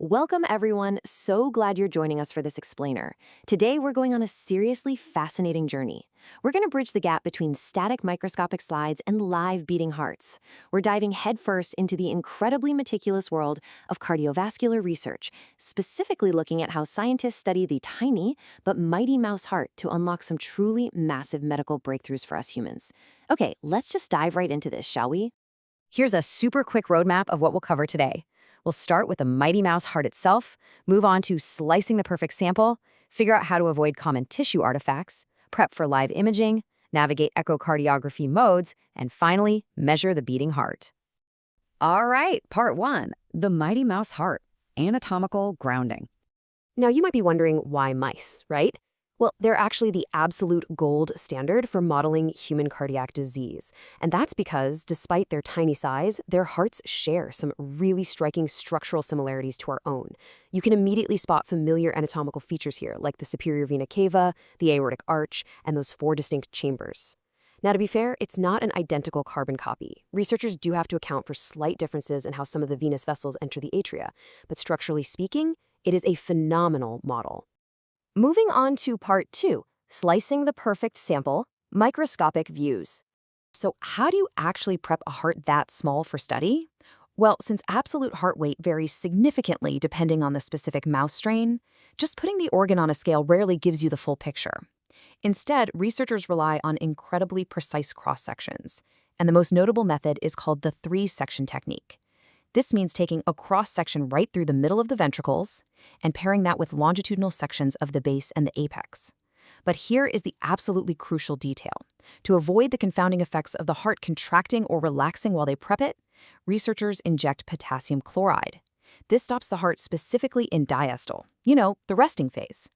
Welcome, everyone. So glad you're joining us for this explainer. Today, we're going on a seriously fascinating journey. We're going to bridge the gap between static microscopic slides and live beating hearts. We're diving headfirst into the incredibly meticulous world of cardiovascular research, specifically looking at how scientists study the tiny but mighty mouse heart to unlock some truly massive medical breakthroughs for us humans. Okay, let's just dive right into this, shall we? Here's a super quick roadmap of what we'll cover today. We'll start with the mighty mouse heart itself, move on to slicing the perfect sample, figure out how to avoid common tissue artifacts, prep for live imaging, navigate echocardiography modes, and finally, measure the beating heart. All right, part one, the mighty mouse heart, anatomical grounding. Now, you might be wondering why mice, right? Well, they're actually the absolute gold standard for modeling human cardiac disease. And that's because, despite their tiny size, their hearts share some really striking structural similarities to our own. You can immediately spot familiar anatomical features here, like the superior vena cava, the aortic arch, and those four distinct chambers. Now, to be fair, it's not an identical carbon copy. Researchers do have to account for slight differences in how some of the venous vessels enter the atria, but structurally speaking, it is a phenomenal model. Moving on to part two, slicing the perfect sample, microscopic views. So how do you actually prep a heart that small for study? Well, since absolute heart weight varies significantly depending on the specific mouse strain, just putting the organ on a scale rarely gives you the full picture. Instead, researchers rely on incredibly precise cross-sections, and the most notable method is called the three-section technique. This means taking a cross-section right through the middle of the ventricles and pairing that with longitudinal sections of the base and the apex. But here is the absolutely crucial detail. To avoid the confounding effects of the heart contracting or relaxing while they prep it, researchers inject potassium chloride. This stops the heart specifically in diastole, the resting phase.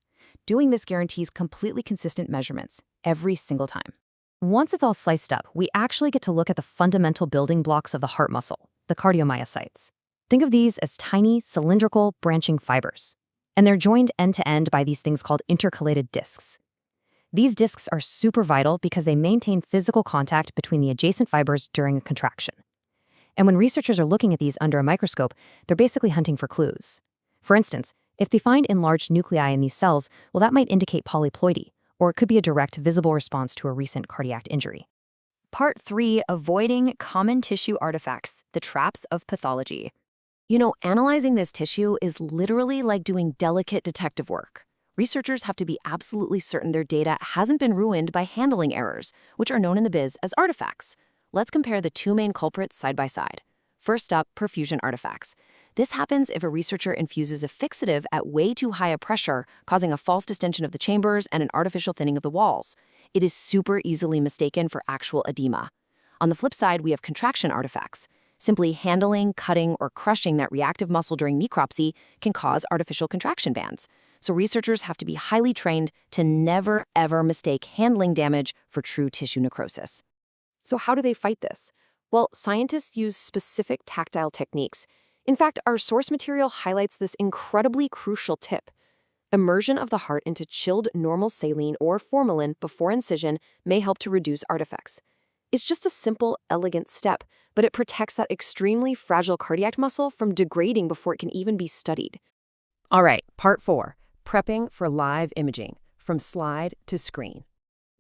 Doing this guarantees completely consistent measurements every single time. Once it's all sliced up, we actually get to look at the fundamental building blocks of the heart muscle, the cardiomyocytes. Think of these as tiny, cylindrical, branching fibers. And they're joined end-to-end by these things called intercalated discs. These discs are super vital because they maintain physical contact between the adjacent fibers during a contraction. And when researchers are looking at these under a microscope, they're basically hunting for clues. For instance, if they find enlarged nuclei in these cells, well, that might indicate polyploidy, or it could be a direct visible response to a recent cardiac injury. Part 3, avoiding common tissue artifacts, the traps of pathology. Analyzing this tissue is literally like doing delicate detective work. Researchers have to be absolutely certain their data hasn't been ruined by handling errors, which are known in the biz as artifacts. Let's compare the two main culprits side by side. First up, perfusion artifacts. This happens if a researcher infuses a fixative at way too high a pressure, causing a false distension of the chambers and an artificial thinning of the walls. It is super easily mistaken for actual edema. On the flip side, we have contraction artifacts. Simply handling, cutting, or crushing that reactive muscle during necropsy can cause artificial contraction bands. So researchers have to be highly trained to never, ever mistake handling damage for true tissue necrosis. So how do they fight this? Well, scientists use specific tactile techniques. In fact, our source material highlights this incredibly crucial tip. Immersion of the heart into chilled normal saline or formalin before incision may help to reduce artifacts. It's just a simple, elegant step, but it protects that extremely fragile cardiac muscle from degrading before it can even be studied. All right, part 4, prepping for live imaging, from slide to screen.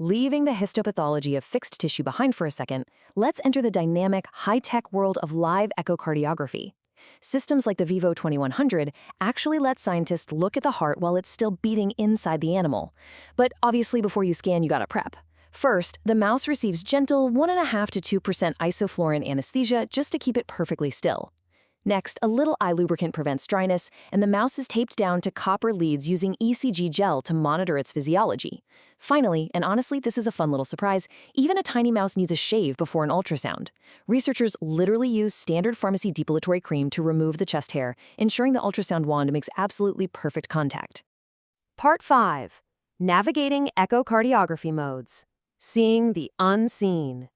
Leaving the histopathology of fixed tissue behind for a second, let's enter the dynamic, high-tech world of live echocardiography. Systems like the Vivo 2100 actually let scientists look at the heart while it's still beating inside the animal. But obviously, before you scan, you gotta prep. First, the mouse receives gentle 1.5 to 2% isoflurane anesthesia just to keep it perfectly still. Next, a little eye lubricant prevents dryness, and the mouse is taped down to copper leads using ECG gel to monitor its physiology. Finally, and honestly this is a fun little surprise, even a tiny mouse needs a shave before an ultrasound. Researchers literally use standard pharmacy depilatory cream to remove the chest hair, ensuring the ultrasound wand makes absolutely perfect contact. Part 5. Navigating echocardiography modes. Seeing the unseen.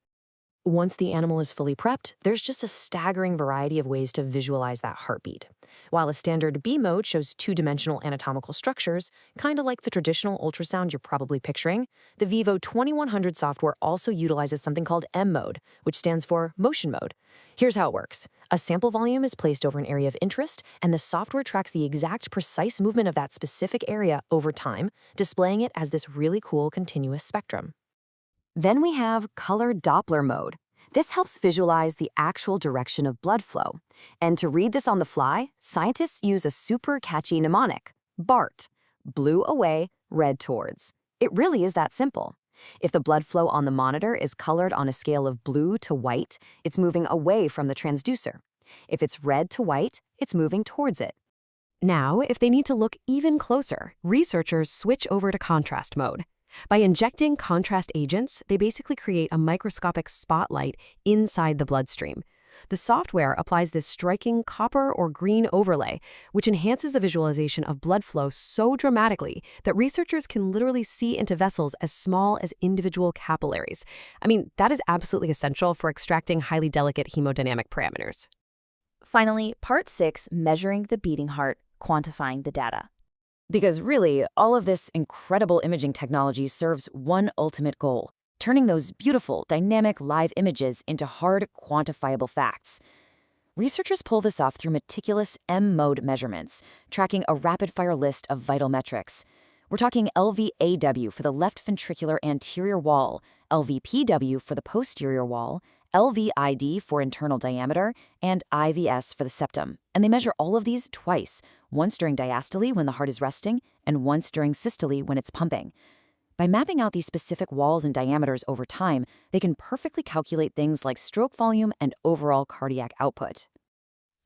Once the animal is fully prepped, there's just a staggering variety of ways to visualize that heartbeat. While a standard B mode shows two-dimensional anatomical structures, kind of like the traditional ultrasound you're probably picturing, the Vivo 2100 software also utilizes something called M mode, which stands for motion mode. Here's how it works. A sample volume is placed over an area of interest, and the software tracks the exact precise movement of that specific area over time, displaying it as this really cool continuous spectrum. Then we have color Doppler mode. This helps visualize the actual direction of blood flow. And to read this on the fly, scientists use a super catchy mnemonic, BART, blue away, red towards. It really is that simple. If the blood flow on the monitor is colored on a scale of blue to white, it's moving away from the transducer. If it's red to white, it's moving towards it. Now, if they need to look even closer, researchers switch over to contrast mode. By injecting contrast agents, they basically create a microscopic spotlight inside the bloodstream. The software applies this striking copper or green overlay, which enhances the visualization of blood flow so dramatically that researchers can literally see into vessels as small as individual capillaries. I mean, that is absolutely essential for extracting highly delicate hemodynamic parameters. Finally, part 6, measuring the beating heart, quantifying the data. Because really, all of this incredible imaging technology serves one ultimate goal: turning those beautiful, dynamic live images into hard, quantifiable facts. Researchers pull this off through meticulous M-mode measurements, tracking a rapid-fire list of vital metrics. We're talking LVAW for the left ventricular anterior wall, LVPW for the posterior wall, LVID for internal diameter, and IVS for the septum. And they measure all of these twice, once during diastole when the heart is resting, and once during systole when it's pumping. By mapping out these specific walls and diameters over time, they can perfectly calculate things like stroke volume and overall cardiac output.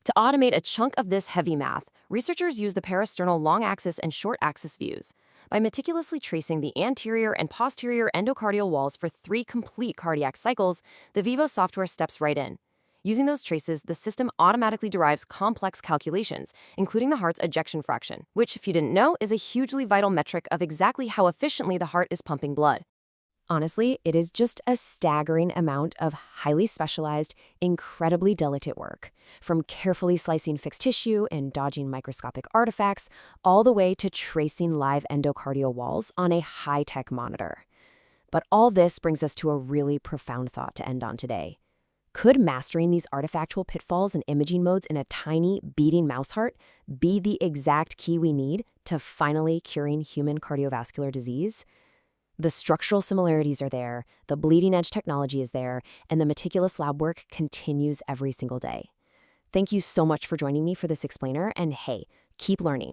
To automate a chunk of this heavy math, researchers use the parasternal long-axis and short-axis views. By meticulously tracing the anterior and posterior endocardial walls for 3 complete cardiac cycles, the Vivo software steps right in. Using those traces, the system automatically derives complex calculations, including the heart's ejection fraction, which, if you didn't know, is a hugely vital metric of exactly how efficiently the heart is pumping blood. Honestly, it is just a staggering amount of highly specialized, incredibly delicate work, from carefully slicing fixed tissue and dodging microscopic artifacts, all the way to tracing live endocardial walls on a high-tech monitor. But all this brings us to a really profound thought to end on today. Could mastering these artifactual pitfalls and imaging modes in a tiny, beating mouse heart be the exact key we need to finally curing human cardiovascular disease? The structural similarities are there, the bleeding-edge technology is there, and the meticulous lab work continues every single day. Thank you so much for joining me for this explainer, and hey, keep learning.